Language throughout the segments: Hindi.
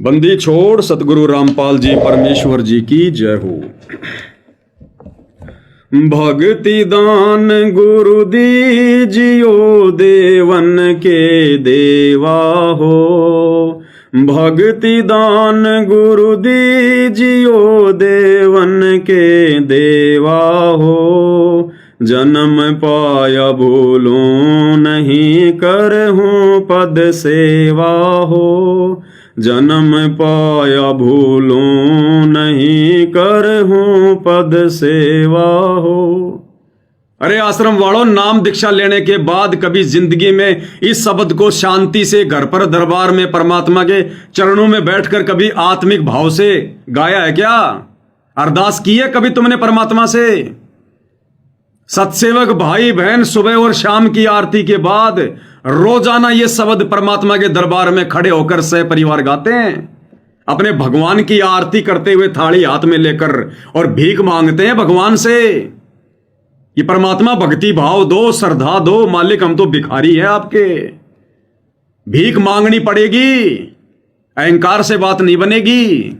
बंदी छोड़ सतगुरु रामपाल जी परमेश्वर जी की जय हो। भक्ति दान गुरु दीजियो देवन के देवा हो। भक्ति दान गुरु दीजियो देवन के देवा हो। जन्म पाया भूलूं नहीं करहूं पद सेवा हो। जन्म पाया भूलूं नहीं करहूं पद सेवा हो। अरे आश्रम वालों, नाम दीक्षा लेने के बाद कभी जिंदगी में इस शब्द को शांति से घर पर दरबार में परमात्मा के चरणों में बैठकर कभी आत्मिक भाव से गाया है क्या? अरदास की है कभी तुमने परमात्मा से? सत्सेवक भाई बहन सुबह और शाम की आरती के बाद रोजाना ये शब्द परमात्मा के दरबार में खड़े होकर सह परिवार गाते हैं। अपने भगवान की आरती करते हुए थाली हाथ में लेकर और भीख मांगते हैं भगवान से कि परमात्मा भक्ति भाव दो, श्रद्धा दो, मालिक हम तो भिखारी है आपके। भीख मांगनी पड़ेगी, अहंकार से बात नहीं बनेगी।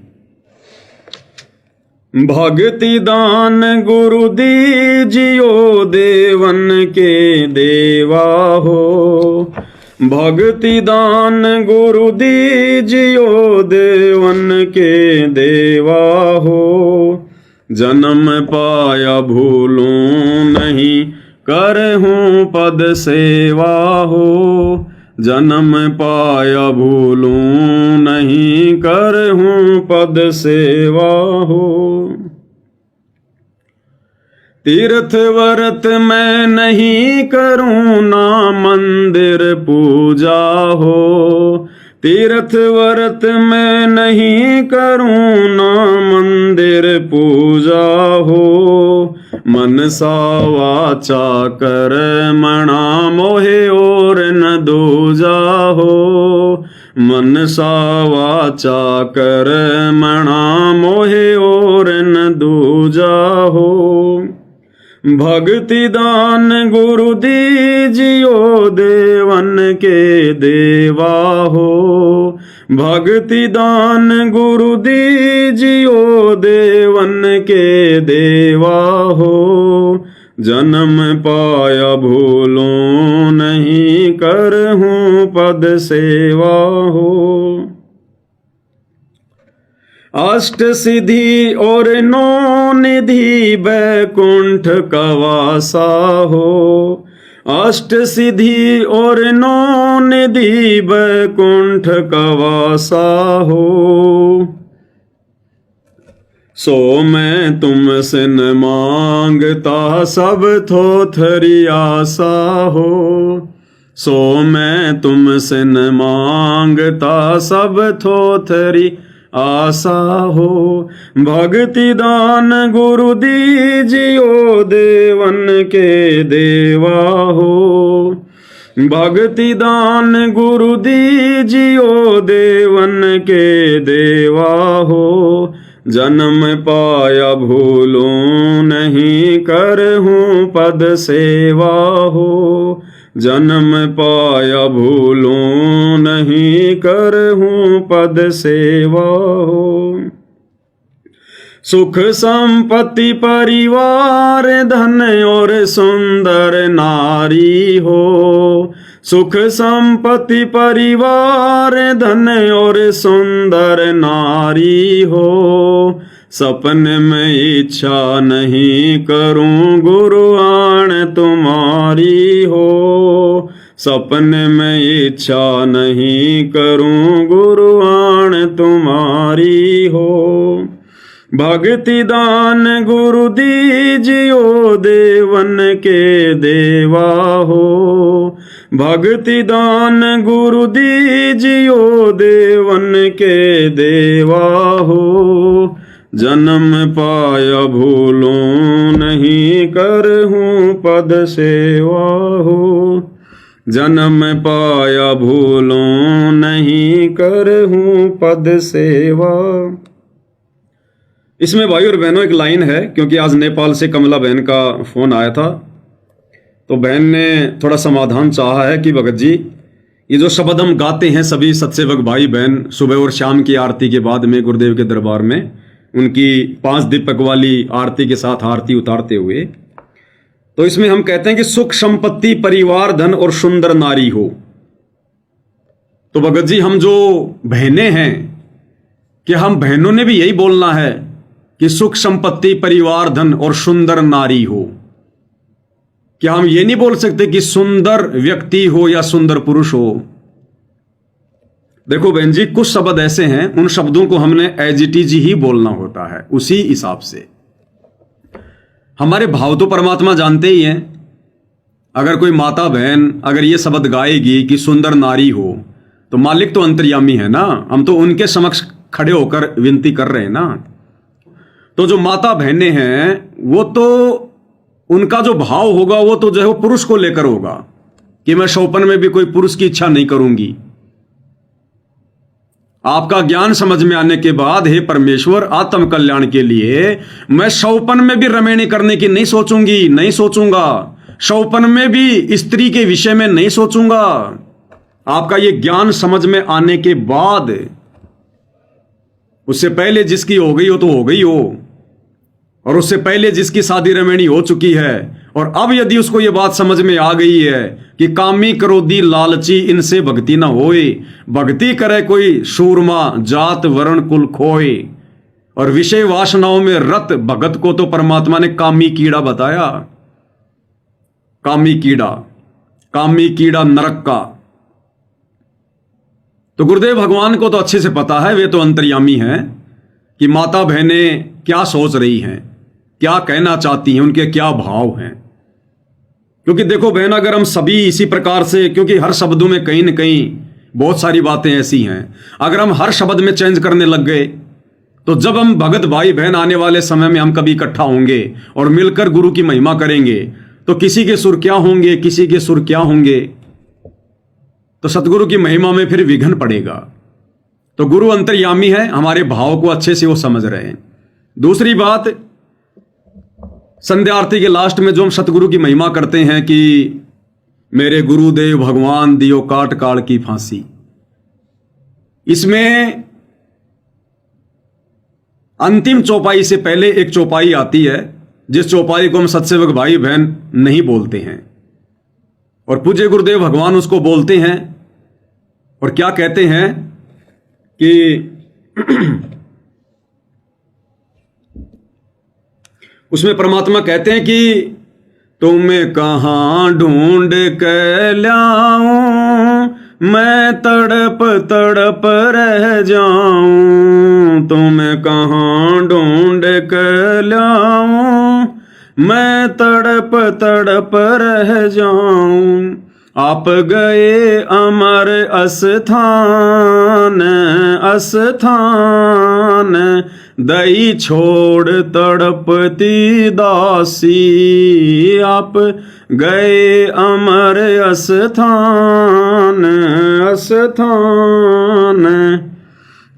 भक्ति दान गुरु दीजियो देवन के देवा हो। भक्ति दान गुरु दीजियो देवन के देवा हो। जन्म पाया भूलूं नहीं करहूं पद सेवा हो। जन्म पाया भूलूं नहीं करहूं पद सेवा हो। तीर्थ व्रत मैं नहीं करूं ना मंदिर पूजा हो। तीर्थ व्रत मैं नहीं करूं ना मंदिर पूजा हो। मनसा वाचा कर्मणा मोहे और न दूजा हो। मनसा वाचा कर्मणा मोहे और न दूजा हो। भक्ति दान गुरु दीजियो देवन के देवा हो। भक्ति दान गुरु दीजियो देवन के देवा हो। जन्म पाया भूलूं नहीं करहूं पद सेवा हो। अष्ट सिद्धि और नौ निधि बैकुंठ कवासा हो। अष्ट सिद्धि और नौ निधि बैकुंठ कवासा हो। सो मैं तुमसे न मांगता सब थोथरी आशा हो। सो मैं तुमसे न मांगता सब थोथरी आशा हो। भक्ति दान गुरु दीजियो देवन के देवा हो। भक्ति दान गुरु दीजियो देवन के देवा हो। जन्म पाया भूलूं नहीं करहूं पद सेवा हो। जन्म पाया भूलूं नहीं करहूं पद सेवा हो। सुख संपत्ति परिवार धन और सुंदर नारी हो। सुख संपत्ति परिवार धन और सुंदर नारी हो। सपन में इच्छा नहीं करूं गुरु आण तुम्हारी हो। सपन में इच्छा नहीं करूं गुरु आण तुम्हारी हो। भक्ति दान गुरु दीजियो देवन के देवा हो। भक्ति दान गुरु दीजियो देवन के देवा हो। जन्म पाया भूलूं नहीं करहूं पद सेवा हो। जन्म पाया भूलूं नहीं करहूं पद सेवा। इसमें भाई और बहनों एक लाइन है, क्योंकि आज नेपाल से कमला बहन का फोन आया था, तो बहन ने थोड़ा समाधान चाहा है कि भगत जी ये जो शब्द हम गाते हैं सभी सत्सेवक भाई बहन सुबह और शाम की आरती के बाद में गुरुदेव के दरबार में, उनकी 5 दीपक वाली आरती के साथ आरती उतारते हुए, तो इसमें हम कहते हैं कि सुख संपत्ति परिवार धन और सुंदर नारी हो। तो भगत जी, हम जो बहनें हैं, कि हम बहनों ने भी यही बोलना है कि सुख संपत्ति परिवार धन और सुंदर नारी हो? क्या हम ये नहीं बोल सकते कि सुंदर व्यक्ति हो या सुंदर पुरुष हो? देखो बहन जी, कुछ शब्द ऐसे हैं, उन शब्दों को हमने एज इट इज ही बोलना होता है, उसी हिसाब से। हमारे भाव तो परमात्मा जानते ही हैं। अगर कोई माता बहन अगर ये शब्द गाएगी कि सुंदर नारी हो, तो मालिक तो अंतर्यामी है ना, हम तो उनके समक्ष खड़े होकर विनती कर रहे हैं ना। तो जो माता बहनें हैं, वो तो उनका जो भाव होगा वो तो जो है वो पुरुष को लेकर होगा, कि मैं शौपन में भी कोई पुरुष की इच्छा नहीं करूंगी। आपका ज्ञान समझ में आने के बाद, हे परमेश्वर, आत्म कल्याण के लिए मैं शौपन में भी रमेणी करने की नहीं सोचूंगी, नहीं सोचूंगा। शौपन में भी स्त्री के विषय में नहीं सोचूंगा। आपका ये ज्ञान समझ में आने के बाद, उससे पहले जिसकी हो गई हो तो हो गई हो, और उससे पहले जिसकी शादी रमेणी हो चुकी है, और अब यदि उसको ये बात समझ में आ गई है कि कामी क्रोधी लालची इनसे भक्ति न होए, भक्ति करे कोई सूरमा जात वर्ण कुल खोए, और विषय वासनाओं में रत भगत को तो परमात्मा ने कामी कीड़ा बताया। कामी कीड़ा नरक का। तो गुरुदेव भगवान को तो अच्छे से पता है, वे तो अंतर्यामी हैं, कि माता बहनें क्या सोच रही हैं, क्या कहना चाहती हैं, उनके क्या भाव हैं। क्योंकि देखो बहन, अगर हम सभी इसी प्रकार से, क्योंकि हर शब्दों में कहीं न कहीं बहुत सारी बातें ऐसी हैं, अगर हम हर शब्द में चेंज करने लग गए, तो जब हम भगत भाई बहन आने वाले समय में हम कभी इकट्ठा होंगे और मिलकर गुरु की महिमा करेंगे, तो किसी के सुर क्या होंगे, किसी के सुर क्या होंगे, तो सतगुरु की महिमा में फिर विघ्न पड़ेगा। तो गुरु अंतर्यामी है, हमारे भाव को अच्छे से वो समझ रहे हैं। दूसरी बात, संध्या आरती के लास्ट में जो हम सतगुरु की महिमा करते हैं कि मेरे गुरुदेव भगवान दियो काट काल की फांसी, इसमें अंतिम चौपाई से पहले एक चौपाई आती है, जिस चौपाई को हम सत्सेवक भाई बहन नहीं बोलते हैं, और पूज्य गुरुदेव भगवान उसको बोलते हैं। और क्या कहते हैं कि उसमें परमात्मा कहते हैं कि तुम्हें कहां ढूंढ के लाऊं, मैं तड़प तड़प रह जाऊं। तुम्हें कहां ढूंढ के लाऊं, मैं तड़प तड़प रह जाऊं। आप गए अमर अस्थान दई छोड़ तड़पती दासी। आप गए अमर अस्थान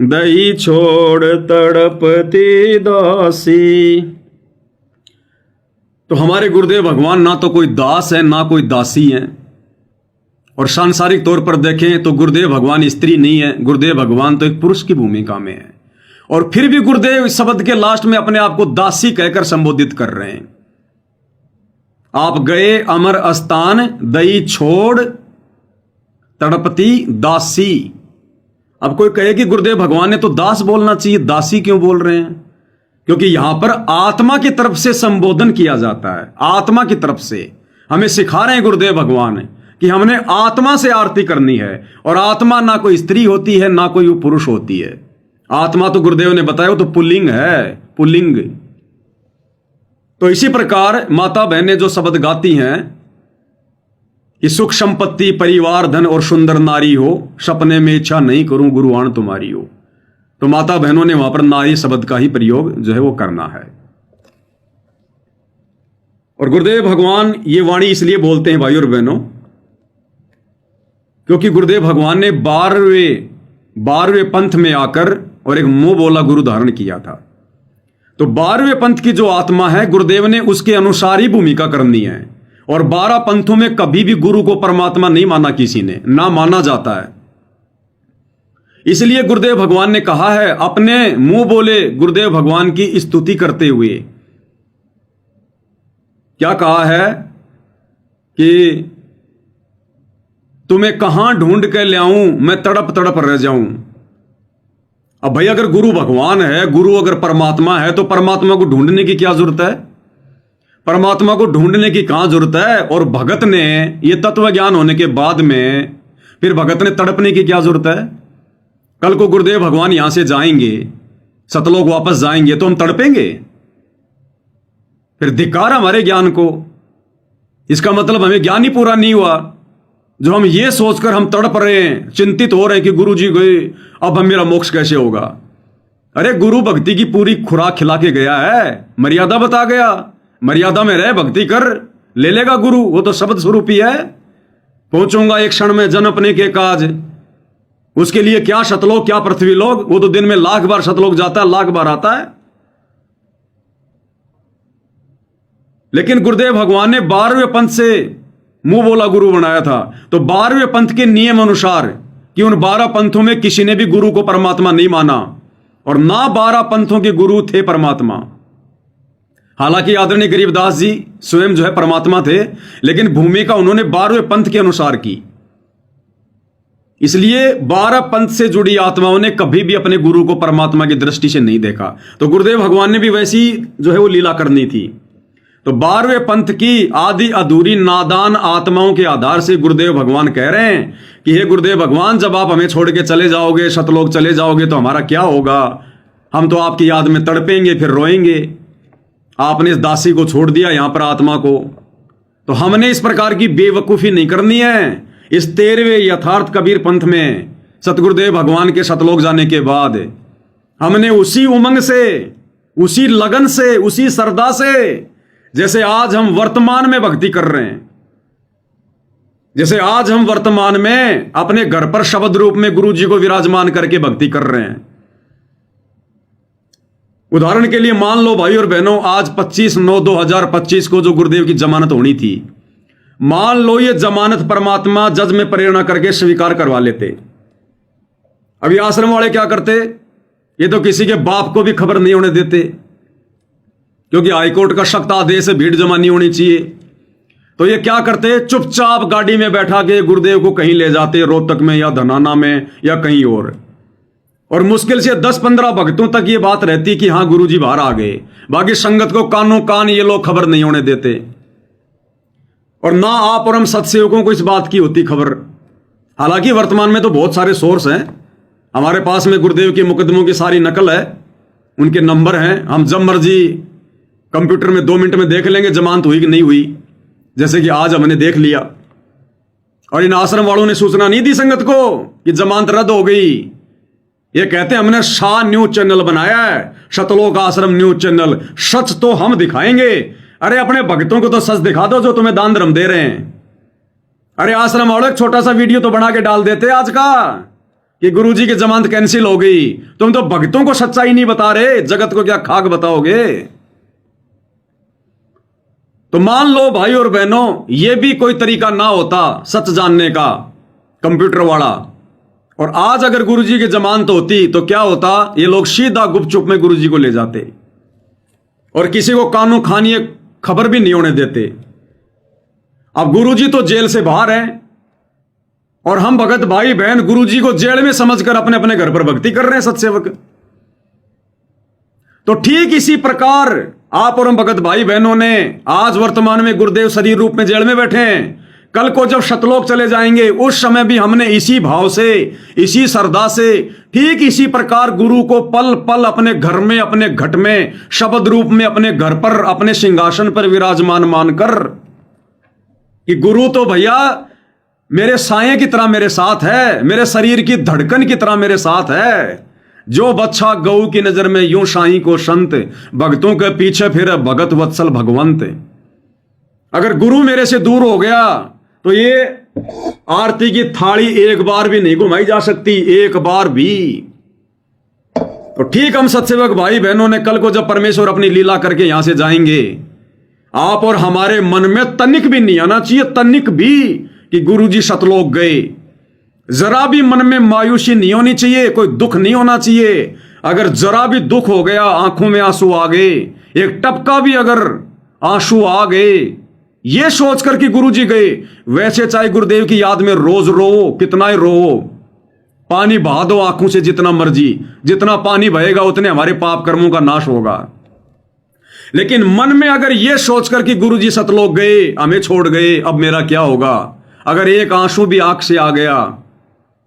दई छोड़ तड़पती दासी। तो हमारे गुरुदेव भगवान ना तो कोई दास है ना कोई दासी है, और सांसारिक तौर पर देखें तो गुरुदेव भगवान स्त्री नहीं है, गुरुदेव भगवान तो एक पुरुष की भूमिका में है। और फिर भी गुरुदेव इस शब्द के लास्ट में अपने आप को दासी कहकर संबोधित कर रहे हैं। आप गए अमर स्थान दई छोड़ तड़पती दासी। अब कोई कहे कि गुरुदेव भगवान ने तो दास बोलना चाहिए, दासी क्यों बोल रहे हैं? क्योंकि यहां पर आत्मा की तरफ से संबोधन किया जाता है। आत्मा की तरफ से हमें सिखा रहे हैं गुरुदेव भगवान कि हमने आत्मा से आरती करनी है, और आत्मा ना कोई स्त्री होती है ना कोई पुरुष होती है। आत्मा तो गुरुदेव ने बताया वो तो पुल्लिंग है, पुल्लिंग। तो इसी प्रकार माता बहनें जो शब्द गाती हैं कि सुख संपत्ति परिवार धन और सुंदर नारी हो, सपने में इच्छा नहीं करूं गुरुआन तुम्हारी हो, तो माता बहनों ने वहां पर नारी शब्द का ही प्रयोग जो है वो करना है। और गुरुदेव भगवान ये वाणी इसलिए बोलते हैं भाई और बहनों, क्योंकि गुरुदेव भगवान ने 12वें पंथ में आकर और एक मुंह बोला गुरु धारण किया था। तो 12वें पंथ की जो आत्मा है, गुरुदेव ने उसके अनुसार ही भूमिका करनी है। और 12 पंथों में कभी भी गुरु को परमात्मा नहीं माना किसी ने, ना माना जाता है। इसलिए गुरुदेव भगवान ने कहा है, अपने मुंह बोले गुरुदेव भगवान की स्तुति करते हुए, क्या कहा है कि तुम्हें कहां ढूंढ के ले आऊं, मैं तड़प तड़प रह जाऊं। अब भाई अगर गुरु भगवान है, गुरु अगर परमात्मा है, तो परमात्मा को ढूंढने की क्या जरूरत है? परमात्मा को ढूंढने की कहां जरूरत है? और भगत ने ये तत्व ज्ञान होने के बाद में फिर भगत ने तड़पने की क्या जरूरत है? कल को गुरुदेव भगवान यहां से जाएंगे, सतलोक वापस जाएंगे, तो हम तड़पेंगे? फिर धिक्कार हमारे ज्ञान को। इसका मतलब हमें ज्ञान ही पूरा नहीं हुआ, जो हम ये सोचकर हम तड़प रहे हैं, चिंतित हो रहे हैं कि गुरु जी गए, अब हम मेरा मोक्ष कैसे होगा। अरे गुरु भक्ति की पूरी खुराक खिला के गया है, मर्यादा बता गया, मर्यादा में रह भक्ति कर, ले लेगा गुरु। वो तो शब्द स्वरूप ही है, पहुंचूंगा एक क्षण में जन अपने के काज। उसके लिए क्या शतलोक क्या पृथ्वी लोक, वो तो दिन में 1,00,000 बार शतलोक जाता है, 1,00,000 बार आता है। लेकिन गुरुदेव भगवान ने 12वें पंथ से मुंह बोला गुरु बनाया था, तो 12वें पंथ के नियम अनुसार कि उन 12 पंथों में किसी ने भी गुरु को परमात्मा नहीं माना, और ना 12 पंथों के गुरु थे परमात्मा। हालांकि आदरणीय गरीबदास जी स्वयं जो है परमात्मा थे, लेकिन भूमिका उन्होंने 12वें पंथ के अनुसार की। इसलिए 12 पंथ से जुड़ी आत्माओं ने कभी भी अपने गुरु को परमात्मा की दृष्टि से नहीं देखा। तो गुरुदेव भगवान ने भी वैसी जो है वो लीला करनी थी। तो 12वें पंथ की आदि अधूरी नादान आत्माओं के आधार से गुरुदेव भगवान कह रहे हैं कि हे गुरुदेव भगवान, जब आप हमें छोड़ के चले जाओगे, शतलोक चले जाओगे, तो हमारा क्या होगा? हम तो आपकी याद में तड़पेंगे, फिर रोएंगे। आपने इस दासी को छोड़ दिया यहां पर, आत्मा को। तो हमने इस प्रकार की बेवकूफी नहीं करनी है। इस 13वें यथार्थ कबीर पंथ में सतगुरुदेव भगवान के शतलोक जाने के बाद हमने उसी उमंग से, उसी लगन से, उसी श्रद्धा से, जैसे आज हम वर्तमान में भक्ति कर रहे हैं, जैसे आज हम वर्तमान में अपने घर पर शब्द रूप में गुरु जी को विराजमान करके भक्ति कर रहे हैं। उदाहरण के लिए मान लो भाई और बहनों, आज 25/9/2025 को जो गुरुदेव की जमानत होनी थी, मान लो ये जमानत परमात्मा जज में प्रेरणा करके स्वीकार करवा लेते। अभी आश्रम वाले क्या करते? ये तो किसी के बाप को भी खबर नहीं होने देते, क्योंकि हाईकोर्ट का सख्त आदेश है, भीड़ जमा नहीं होनी चाहिए। तो ये क्या करते? चुपचाप गाड़ी में बैठा के गुरुदेव को कहीं ले जाते, रोहतक में या धनाना में या कहीं और मुश्किल से 10-15 भक्तों तक ये बात रहती कि हां गुरुजी बाहर आ गए। बाकी संगत को कानों कान ये लोग खबर नहीं होने देते, और ना आप और हम सत्सेवकों को इस बात की होती खबर। हालांकि वर्तमान में तो बहुत सारे सोर्स हैं हमारे पास में, गुरुदेव के मुकदमों की सारी नकल है, उनके नंबर हैं, हम जब मर्जी कंप्यूटर में 2 मिनट में देख लेंगे जमानत हुई कि नहीं हुई, जैसे कि आज हमने देख लिया। और इन आश्रम वालों ने सूचना नहीं दी संगत को कि जमानत रद्द हो गई। ये कहते हैं हमने शाह न्यूज चैनल बनाया है, शतलोक आश्रम न्यूज चैनल, सच तो हम दिखाएंगे। अरे अपने भक्तों को तो सच दिखा दो जो तुम्हें दान धर्म दे रहे हैं। अरे आश्रम वालों, एक छोटा सा वीडियो तो बना के डाल देते आज का कि गुरुजी की जमानत कैंसिल हो गई। तुम तो भक्तों को सच्चाई नहीं बता रहे, जगत को क्या खाक बताओगे? तो मान लो भाई और बहनों, यह भी कोई तरीका ना होता सच जानने का कंप्यूटर वाला, और आज अगर गुरुजी की जमानत होती तो क्या होता? ये लोग सीधा गुपचुप में गुरुजी को ले जाते और किसी को कानों खानी खबर भी नहीं होने देते। अब गुरुजी तो जेल से बाहर हैं और हम भगत भाई बहन गुरुजी को जेल में समझकर अपने अपने घर पर भक्ति कर रहे हैं, सत्सेवक। तो ठीक इसी प्रकार आप और हम भगत भाई बहनों ने आज वर्तमान में गुरुदेव शरीर रूप में जेल में बैठे हैं, कल को जब शतलोक चले जाएंगे उस समय भी हमने इसी भाव से, इसी श्रद्धा से, ठीक इसी प्रकार गुरु को पल पल अपने घर में, अपने घट में, शब्द रूप में अपने घर पर, अपने सिंहासन पर विराजमान मानकर कि गुरु तो भैया मेरे साये की तरह मेरे साथ है, मेरे शरीर की धड़कन की तरह मेरे साथ है। जो बच्चा गऊ की नजर में यूं साईं को संत, भक्तों के पीछे फिर भगत वत्सल भगवंत। अगर गुरु मेरे से दूर हो गया तो ये आरती की थाली एक बार भी नहीं घुमाई जा सकती, एक बार भी। तो ठीक हम सत्सेवक भाई बहनों ने कल को जब परमेश्वर अपनी लीला करके यहां से जाएंगे, आप और हमारे मन में तनिक भी नहीं आना चाहिए, तनिक भी, कि गुरुजी सतलोक गए। जरा भी मन में मायूसी नहीं होनी चाहिए, कोई दुख नहीं होना चाहिए। अगर जरा भी दुख हो गया, आंखों में आंसू आ गए, एक टपका भी अगर आंसू आ गए, ये सोचकर कि गुरुजी गए, वैसे चाहे गुरुदेव की याद में रोज रो, कितना ही रो, पानी बहा दो आंखों से जितना मर्जी, जितना पानी बहेगा उतने हमारे पाप कर्मों का नाश होगा। लेकिन मन में अगर यह सोचकर कि गुरुजी सतलोक गए, हमें छोड़ गए, अब मेरा क्या होगा, अगर एक आंसू भी आंख से आ गया,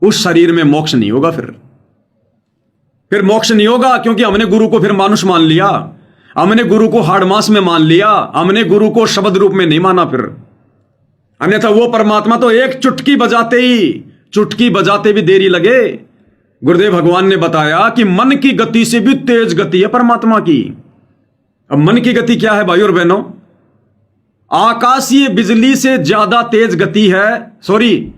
उस शरीर में मोक्ष नहीं होगा। फिर मोक्ष नहीं होगा, क्योंकि हमने गुरु को फिर मानुष मान लिया, हमने गुरु को हाड़मास में मान लिया, हमने गुरु को शब्द रूप में नहीं माना। फिर अन्यथा वो परमात्मा तो एक चुटकी बजाते भी देरी लगे। गुरुदेव भगवान ने बताया कि मन की गति से भी तेज गति है परमात्मा की। अब मन की गति क्या है भाई और बहनों? आकाशीय बिजली से ज्यादा तेज गति है। सॉरी,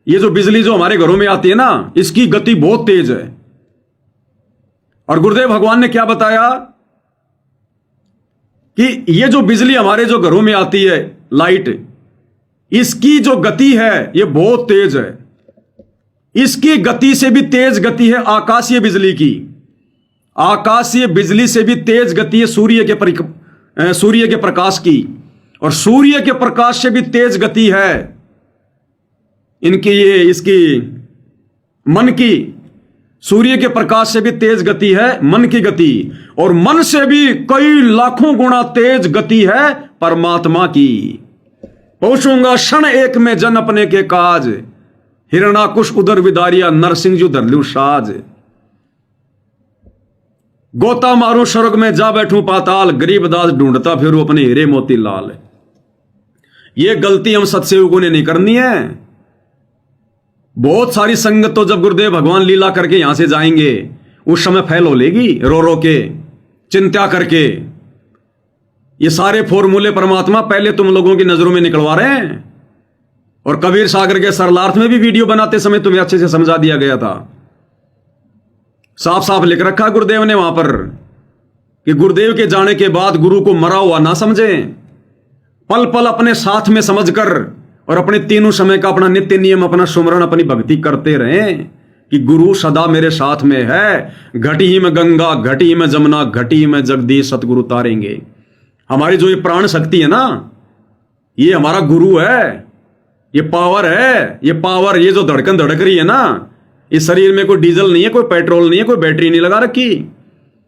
ये जो बिजली जो हमारे घरों में आती है ना, इसकी गति बहुत तेज है। और गुरुदेव भगवान ने क्या बताया कि ये जो बिजली हमारे जो घरों में आती है, लाइट, इसकी जो गति है ये बहुत तेज है। इसकी गति से भी तेज गति है आकाशीय बिजली की। आकाशीय बिजली से भी तेज गति है सूर्य के प्रकाश की, और सूर्य के प्रकाश से भी तेज गति है इसकी मन की। सूर्य के प्रकाश से भी तेज गति है मन की गति, और मन से भी कई लाखों गुना तेज गति है परमात्मा की। पहुंचूंगा क्षण एक में जन अपने के काज, हिरणाकुश उदर विदारिया नरसिंह जू धरलू साज। गोता मारू स्वर्ग में जा बैठूं पाताल, गरीबदास ढूंढता फिरू अपने हीरे मोती लाल। ये गलती हम सत्सयुगों ने नहीं करनी है। बहुत सारी संगत तो जब गुरुदेव भगवान लीला करके यहां से जाएंगे, उस समय फैल हो लेगी, रो रो के, चिंता करके। ये सारे फॉर्मूले परमात्मा पहले तुम लोगों की नजरों में निकलवा रहे हैं। और कबीर सागर के सरलार्थ में भी वीडियो बनाते समय तुम्हें अच्छे से समझा दिया गया था। साफ साफ लिख रखा गुरुदेव ने वहां पर कि गुरुदेव के जाने के बाद गुरु को मरा हुआ ना समझें, पल पल अपने साथ में समझकर और अपने तीनों समय का अपना नित्य नियम, अपना सुमरण, अपनी भक्ति करते रहें कि गुरु सदा मेरे साथ में है। घटी में गंगा, घटी में जमुना, घटी में जगदीश सतगुरु तारेंगे। हमारी जो ये प्राण शक्ति है ना, ये हमारा गुरु है, ये पावर है। ये पावर, ये जो धड़कन धड़क रही है ना, इस शरीर में कोई डीजल नहीं है, कोई पेट्रोल नहीं है, कोई बैटरी नहीं लगा रखी।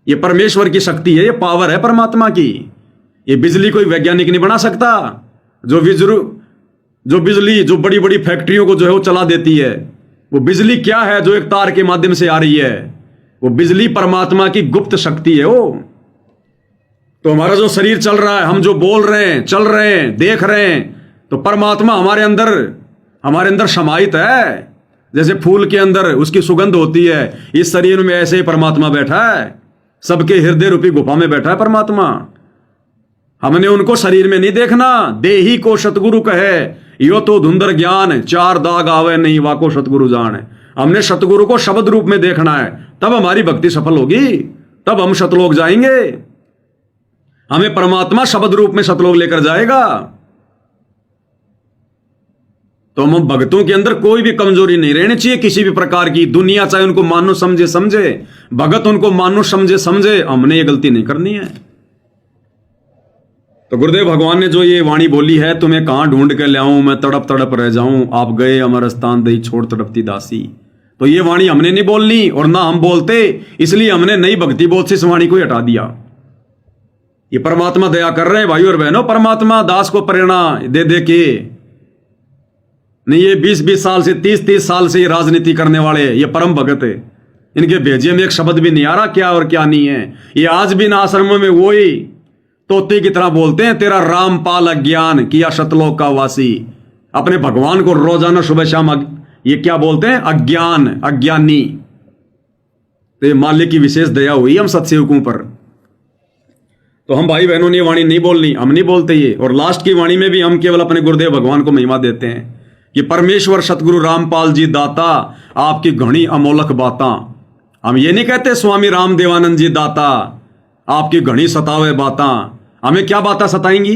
ये परमेश्वर की शक्ति है, ये पावर है परमात्मा की। ये बिजली कोई वैज्ञानिक नहीं बना सकता। जो बिजली जो बड़ी बड़ी फैक्ट्रियों को जो है वो चला देती है, वो बिजली क्या है जो एक तार के माध्यम से आ रही है? वो बिजली परमात्मा की गुप्त शक्ति है वो। तो हमारा जो शरीर चल रहा है, हम जो बोल रहे हैं, चल रहे हैं, देख रहे हैं, तो परमात्मा हमारे अंदर समाहित है। जैसे फूल के अंदर उसकी सुगंध होती है, इस शरीर में ऐसे ही परमात्मा बैठा है। सबके हृदय रूपी गुफा में बैठा है परमात्मा। हमने उनको शरीर में नहीं देखना। देही को सतगुरु कहे, यो तो धुंधर ज्ञान, चार दाग आवे नहीं वाको सतगुरु जान। हमने सतगुरु को शब्द रूप में देखना है, तब हमारी भक्ति सफल होगी, तब हम सतलोक जाएंगे। हमें परमात्मा शब्द रूप में सतलोक लेकर जाएगा। तो हम भक्तों के अंदर कोई भी कमजोरी नहीं रहनी चाहिए किसी भी प्रकार की। दुनिया चाहे उनको मानो समझे, भगत उनको मानो समझे, हमने ये गलती नहीं करनी है। तो गुरुदेव भगवान ने जो ये वाणी बोली है, तुम्हें कहां ढूंढ के ले आऊं, मैं तड़प तड़प रह जाऊं, आप गए अमर स्थान दही छोड़ तड़पती दासी। तो ये वाणी हमने नहीं बोलनी, और ना हम बोलते, इसलिए हमने नई भक्ति बोध से इस वाणी को हटा दिया। ये परमात्मा दया कर रहे हैं भाई और बहनों। परमात्मा दास को प्रेरणा दे दे के नहीं, ये 20-20 साल से 30-30 साल से ये राजनीति करने वाले, ये परम भगत है, इनके भेजे में एक शब्द भी नहीं आ रहा क्या और क्या नहीं है। ये आज भी ना आश्रमों में वही तोते की तरह बोलते हैं, तेरा रामपाल अज्ञान किया सतलोक का वासी। अपने भगवान को रोजाना सुबह शाम ये क्या बोलते हैं? अज्ञान, अज्ञानी। तो ये मालिक की विशेष दया हुई हम सत्सेवकों पर। तो हम भाई बहनों ने वाणी नहीं बोलनी, हम नहीं बोलते ये। और लास्ट की वाणी में भी हम केवल अपने गुरुदेव भगवान को महिमा देते हैं कि परमेश्वर सतगुरु रामपाल जी दाता, आपकी घनी अमोलक बातां। हम ये नहीं कहते स्वामी राम देवानंद जी दाता, आपकी घनी सतावे बातां। हमें क्या बातें सताएंगी?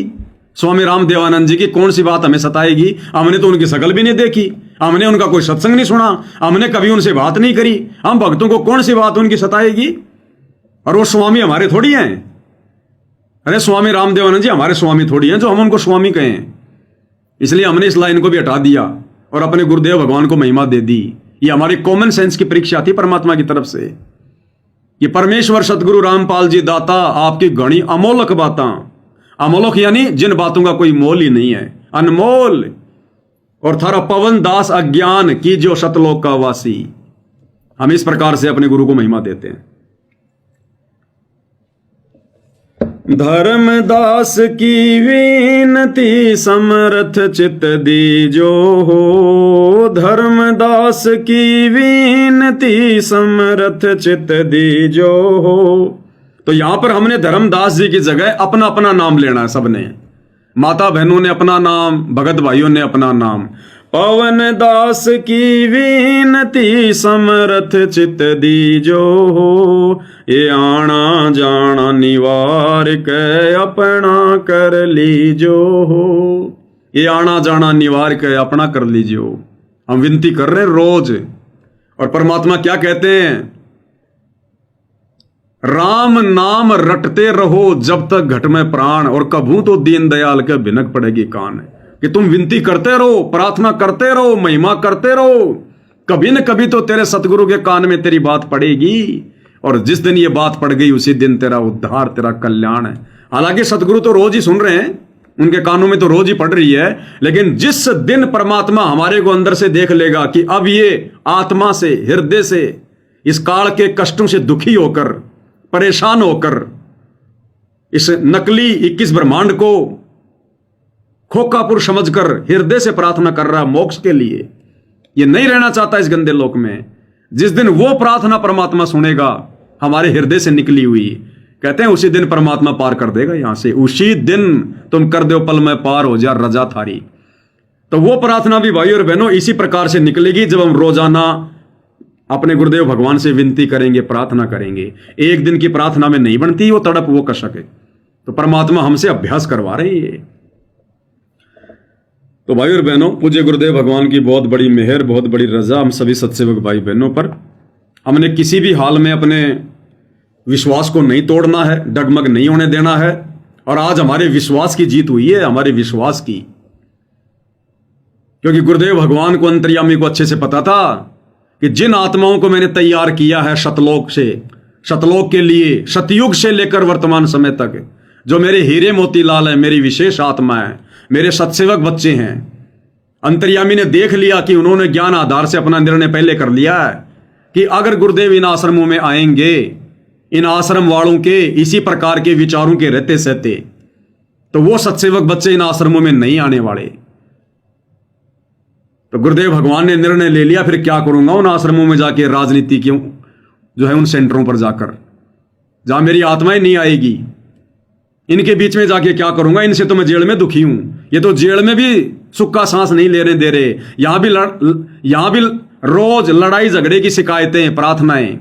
स्वामी राम देवानंद जी की कौन सी बात हमें सताएगी? हमने तो उनकी शकल भी नहीं देखी, हमने उनका कोई सत्संग नहीं सुना, हमने कभी उनसे बात नहीं करी। हम भक्तों को कौन सी बात उनकी सताएगी? और वो स्वामी हमारे थोड़ी हैं। अरे स्वामी राम देवानंद जी हमारे स्वामी थोड़ी हैं जो हम उनको स्वामी कहें। इसलिए हमने इस लाइन को भी हटा दिया और अपने गुरुदेव भगवान को महिमा दे दी। ये हमारी कॉमन सेंस की परीक्षा थी परमात्मा की तरफ से कि परमेश्वर सतगुरु रामपाल जी दाता आपकी घणी अमोलक बातां, अमोलक यानी जिन बातों का कोई मोल ही नहीं है, अनमोल, और थारा पवन दास अज्ञान की जो सतलोक का वासी। हम इस प्रकार से अपने गुरु को महिमा देते हैं। धर्मदास की विनती समर्थ चित दीजो हो, धर्मदास की विनती समर्थ चित दीजो हो। तो यहां पर हमने धर्मदास जी की जगह अपना अपना नाम लेना है। सबने, माता बहनों ने अपना नाम, भगत भाइयों ने अपना नाम। पवन दास की विनती समर्थ चित दीजो हो, ये आना जाना निवार के अपना कर लीजो हो। ये आना जाना निवार के अपना कर लीजियो। हम विनती कर रहे हैं रोज, और परमात्मा क्या कहते हैं? राम नाम रटते रहो जब तक घट में प्राण, और कभू तो दीन दयाल के भिनक पड़ेगी कान। कि तुम विनती करते रहो, प्रार्थना करते रहो, महिमा करते रहो, कभी न कभी तो तेरे सतगुरु के कान में तेरी बात पड़ेगी। और जिस दिन ये बात पड़ गई उसी दिन तेरा उद्धार, तेरा कल्याण है। हालांकि सतगुरु तो रोज ही सुन रहे हैं, उनके कानों में तो रोज ही पड़ रही है, लेकिन जिस दिन परमात्मा हमारे को अंदर से देख लेगा कि अब ये आत्मा से, हृदय से, इस काल के कष्टों से दुखी होकर, परेशान होकर, इस नकली 21 ब्रह्मांड को खोखा पुरुष समझकर हृदय से प्रार्थना कर रहा मोक्ष के लिए, ये नहीं रहना चाहता इस गंदे लोक में। जिस दिन वो प्रार्थना परमात्मा सुनेगा हमारे हृदय से निकली हुई, कहते हैं उसी दिन परमात्मा पार कर देगा यहां से। उसी दिन तुम कर दो पल में पार हो जा रजा थारी। तो वो प्रार्थना भी भाई और बहनों इसी प्रकार से निकलेगी जब हम रोजाना अपने गुरुदेव भगवान से विनती करेंगे, प्रार्थना करेंगे। एक दिन की प्रार्थना में नहीं बनती वो तड़प, वो कशक है। तो परमात्मा हमसे अभ्यास करवा रहे हैं। तो भाई और बहनों, पूज्य गुरुदेव भगवान की बहुत बड़ी मेहर, बहुत बड़ी रजा हम सभी सत्सेवक भाई बहनों पर। हमने किसी भी हाल में अपने विश्वास को नहीं तोड़ना है, डगमग नहीं होने देना है। और आज हमारे विश्वास की जीत हुई है, हमारे विश्वास की, क्योंकि गुरुदेव भगवान को, अंतर्यामी को अच्छे से पता था कि जिन आत्माओं को मैंने तैयार किया है शतलोक से, शतलोक के लिए, सतयुग से लेकर वर्तमान समय तक, जो मेरे हीरे मोतीलाल है, मेरी विशेष आत्मा है, मेरे सत्सेवक बच्चे हैं, अंतर्यामी ने देख लिया कि उन्होंने ज्ञान आधार से अपना निर्णय पहले कर लिया है कि अगर गुरुदेव इन आश्रमों में आएंगे, इन आश्रम वालों के इसी प्रकार के विचारों के रहते सहते, तो वो सत्सेवक बच्चे इन आश्रमों में नहीं आने वाले। तो गुरुदेव भगवान ने निर्णय ले लिया, फिर क्या करूंगा उन आश्रमों में जाके, राजनीति क्यों जो है उन सेंटरों पर जाकर, जहां मेरी आत्मा ही नहीं आएगी, इनके बीच में जाके क्या करूंगा? इनसे तो मैं जेल में दुखी हूं, ये तो जेल में भी सुख का सांस नहीं लेने दे रहे। यहां भी रोज लड़ाई झगड़े की शिकायतें, प्रार्थनाएं।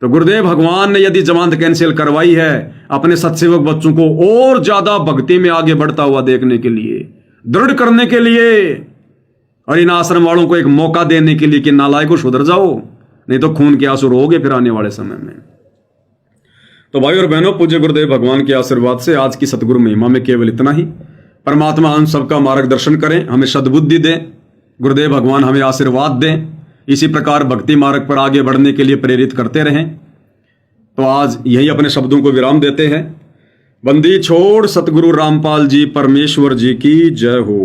तो गुरुदेव भगवान ने यदि जमानत कैंसिल करवाई है अपने सत्सेवक बच्चों को और ज्यादा भक्ति में आगे बढ़ता हुआ देखने के लिए, दृढ़ करने के लिए, और इन आश्रम वालों को एक मौका देने के लिए कि नालायकों सुधर जाओ, नहीं तो खून के आंसू रोगे फिर आने वाले समय में। तो भाई और बहनों, पूज्य गुरुदेव भगवान के आशीर्वाद से आज की सतगुरु महिमा में केवल इतना ही। परमात्मा हम सबका मार्गदर्शन करें, हमें सद्बुद्धि दें, गुरुदेव भगवान हमें आशीर्वाद दें, इसी प्रकार भक्ति मार्ग पर आगे बढ़ने के लिए प्रेरित करते रहें। तो आज यही अपने शब्दों को विराम देते हैं। बंदी छोड़ सतगुरु रामपाल जी परमेश्वर जी की जय हो।